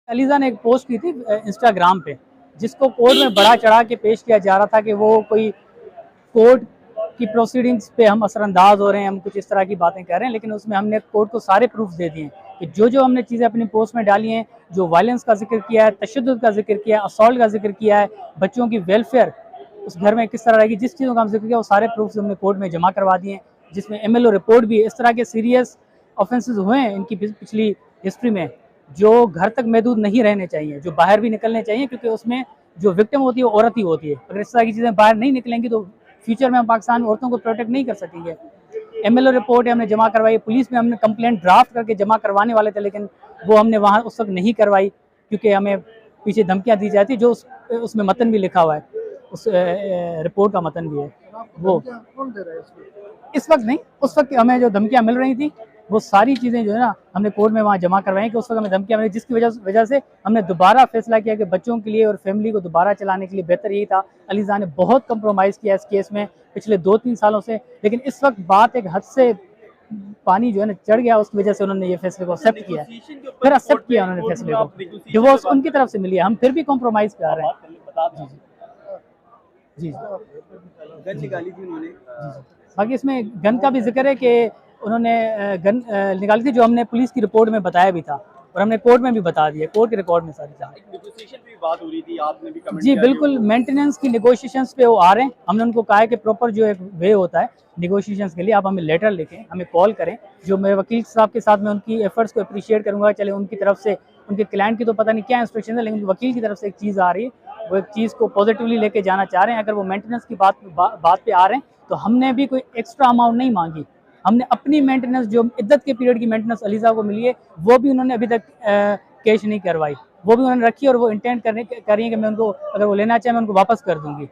अलीज़ा ने एक पोस्ट की थी इंस्टाग्राम पे, जिसको कोर्ट में बढ़ा चढ़ा के पेश किया जा रहा था कि वो कोई कोर्ट की प्रोसीडिंग्स पे हम असरअंदाज हो रहे हैं, हम कुछ इस तरह की बातें कर रहे हैं। लेकिन उसमें हमने कोर्ट को सारे प्रूफ दे दिए कि जो हमने चीज़ें अपनी पोस्ट में डाली हैं, जो वायलेंस का जिक्र किया है, तशद्दुद का जिक्र किया है, असॉल्ट का जिक्र किया है, बच्चों की वेलफेयर उस घर में किस तरह रहेगी, जिस चीज़ों का हम जिक्र किया, वो सारे प्रूफ हमने कोर्ट में जमा करवा दिए हैं, जिसमें MLO रिपोर्ट भी है। इस तरह के सीरियस ऑफेंसेस हुए हैं इनकी पिछली हिस्ट्री में, जो घर तक महदूद नहीं रहने चाहिए, जो बाहर भी निकलने चाहिए, क्योंकि उसमें जो विक्टिम होती है वो औरत ही होती है। अगर इस तरह की चीज़ें बाहर नहीं निकलेंगी तो फ्यूचर में हम पाकिस्तान में औरतों को प्रोटेक्ट नहीं कर सकेंगे। MLO रिपोर्ट हमने जमा करवाई, पुलिस में हमने कंप्लेंट ड्राफ्ट करके जमा करवाने वाले थे, लेकिन वो हमने वहाँ उस वक्त नहीं करवाई, क्योंकि हमें पीछे धमकियाँ दी जाती, जो उसमें मतन भी लिखा हुआ है, उस रिपोर्ट का मतन भी है। वो इस वक्त नहीं, उस वक्त हमें जो धमकियाँ मिल रही थी वो सारी चीज़ें जो है ना हमने कोर्ट में वहाँ जमा करवाई कि उस वक्त हमें धमकियाँ मिली, जिसकी वजह से हमने दोबारा फैसला किया कि बच्चों के लिए और फैमिली को दोबारा चलाने के लिए बेहतर यही था। अलीज़ा ने बहुत कंप्रोमाइज़ किया इस केस में पिछले 2-3 सालों से, लेकिन इस वक्त बात एक हद से पानी जो है ना चढ़ गया, उसकी वजह से उन्होंने ये फैसले को एक्सेप्ट किया, फिर एक्सेप्ट किया उन्होंने फैसले को। डिवोर्स उनकी तरफ से मिली है, हम फिर भी कॉम्प्रोमाइज़ पे आ रहे हैं। जी गन निकाली थी उन्होंने। बाकी इसमें गन का भी जिक्र है कि उन्होंने गन निकाली थी, जो हमने पुलिस की रिपोर्ट में बताया भी था और हमने कोर्ट में भी बता दिया, कोर्ट के रिकॉर्ड में सारी नेगोशिएशन पे बात हो रही थी, आपने भी कमेंट जी बिल्कुल, मेंटेनेंस की नेगोशिएशंस पे वो आ रहे हैं। हमने उनको कहा है कि प्रॉपर जो एक वे होता है नेगोशिएशंस के लिए, आप हमें लेटर लिखें, हमें कॉल करें। जो मेरे वकील साहब के साथ मैं उनकी एफर्ट्स को अप्रिशिएट करूंगा। चले उनकी तरफ से, उनके क्लाइंट की तो पता नहीं क्या इंस्ट्रक्शन है, लेकिन वकील की तरफ से एक चीज़ आ रही है, वो एक चीज़ को पॉजिटिवली लेके जाना चाह रहे हैं। अगर वो मेंटेनेंस की बात पे आ रहे हैं तो हमने भी कोई एक्स्ट्रा अमाउंट नहीं मांगी, हमने अपनी मेंटेनेंस जो इद्दत के पीरियड की मेंटेनेंस अलीज़ा को मिली है वो भी उन्होंने अभी तक कैश नहीं करवाई, वो भी उन्होंने रखी और वो इंटेंड कर रही है कि मैं उनको, अगर वो लेना चाहे मैं उनको वापस कर दूंगी,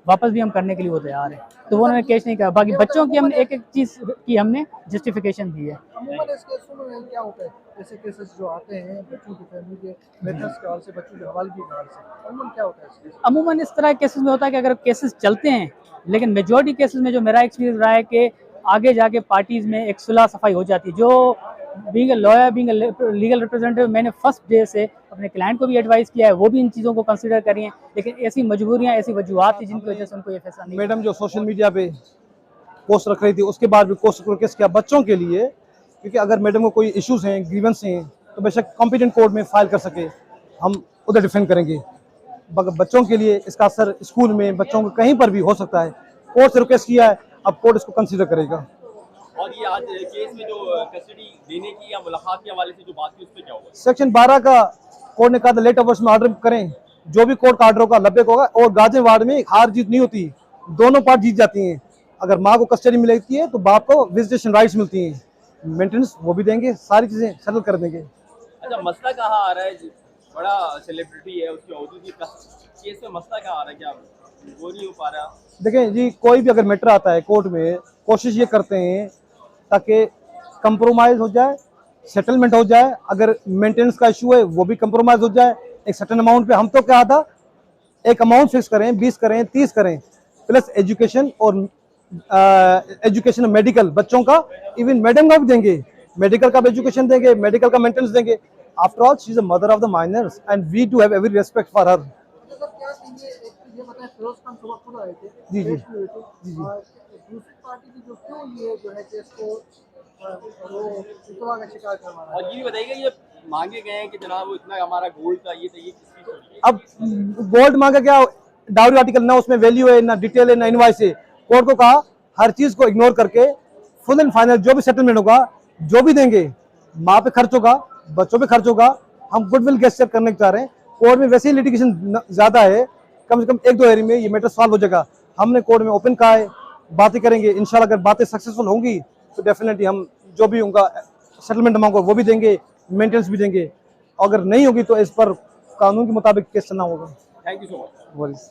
वापस भी हम करने के लिए वो तैयार है। तो वो उन्होंने कैश नहीं करा। बाकी बच्चों की हमने एक एक चीज़ की हमने जस्टिफिकेशन दी है। अमूमन इस केसों में क्या होता है, ऐसे केसेस जो आते हैं बच्चों की फैमिली के मेथड्स के हवाले से, बच्चों के हवाले के हवाले से, अमूमन क्या होता है? अमूमन इस तरह केसेस में होता है कि अगर केसेस चलते हैं, लेकिन मेजॉरिटी केसेस में जो मेरा एक्सपीरियंस रहा है कि आगे जाके पार्टीज़ में एक सुलह सफाई हो जाती है। जो being a lawyer, being a legal representative, मैंने फर्स्ट डे से अपने क्लाइंट को भी एडवाइस किया है, वो भी इन चीज़ों को कंसिडर करी हैं, लेकिन ऐसी मजबूरियाँ, ऐसी वजूहत थी जिनकी वजह से उनको ये फैसला नहीं। मैडम जो सोशल मीडिया पे पोस्ट रख रही थी, उसके बाद भी कोर्ट केस किया बच्चों के लिए, क्योंकि अगर मैडम को कोई इश्यूज हैं, ग्रीवेंस हैं, तो बेशक कॉम्पिटेंट कोर्ट में फाइल कर सके, हम उधर डिफेंड करेंगे। बच्चों के लिए इसका असर स्कूल में, बच्चों को कहीं पर भी हो सकता है। कोर्ट से रिक्वेस्ट किया है, अब कोर्ट इसको कंसीडर करेगा। और ये आज केस में जो कस्टडी देने की या मुलाकात के हवाले से जो बात की, उस पर क्या होगा? सेक्शन 12 का कोर्ट ने कहा था लेट आवर्स में ऑर्डर करें, जो भी कोर्ट का ऑर्डर होगा लब्बेक होगा। और गाजियाबाद वार्ड में हार जीत नहीं होती, दोनों पार्ट जीत जाती हैं। अगर माँ को कस्टडी मिलती है तो बाप को विजिटेशन राइट्स मिलती हैं, मेंटेनेंस वो भी देंगे, सारी चीजें सेटल कर देंगे। अच्छा, मसला कहाँ आ रहा है? बड़ा सेलिब्रिटी है, उसके औदूदी केस में मसला कहाँ आ रहा है? क्या वो नहीं हो पा रहा? देखें जी, कोई भी अगर मैटर आता है कोर्ट में, कोशिश ये करते हैं ताकि कंप्रोमाइज हो जाए, सेटलमेंट हो जाए। अगर मेंटेनेंस का इशू है वो भी कंप्रोमाइज हो जाए एक सर्टेन अमाउंट पे। हम तो क्या था, एक अमाउंट फिक्स करें, 20 करें, 30 करें, प्लस एजुकेशन और एजुकेशन मेडिकल बच्चों का, इवन मैडम का भी देंगे, मेडिकल का भी एजुकेशन देंगे, मेडिकल का मेंटेनेंस देंगे। After all she is a mother of the miners and we do have every respect for her. जी जी जी जी। दूसरी पार्टी की जो क्यों ये जो है केस को वो फितवा का शिकार करवा रहा है? और ये भी बताइएगा, ये मांगे गए हैं कि जनाब वो इतना हमारा गोल्ड था, ये किसकी सोच है? अब गोल्ड मांगा क्या, डाउरी आर्टिकल ना उसमें वैल्यू है, ना डिटेल है, ना इनवॉइस है। कोर्ट को कहा हर चीज को इग्नोर करके फुल एंड फाइनल जो भी सेटलमेंट होगा, जो भी देंगे, माँ पे खर्च होगा, बच्चों पे खर्च होगा, हम गुडविल गेस्चर करने चाह रहे हैं। कोर्ट में वैसे ही लिटिगेशन ज्यादा है, कम से कम 1-2 एरिया में ये मैटर सॉल्व हो जाएगा। हमने कोर्ट में ओपन कहा है, बातें करेंगे इंशाल्लाह। अगर बातें सक्सेसफुल होंगी तो डेफिनेटली हम जो भी होगा सेटलमेंट अमाउंट वो भी देंगे, मेंटेनेंस भी देंगे। अगर नहीं होगी तो इस पर कानून के मुताबिक केस चलना होगा। Thank you so much.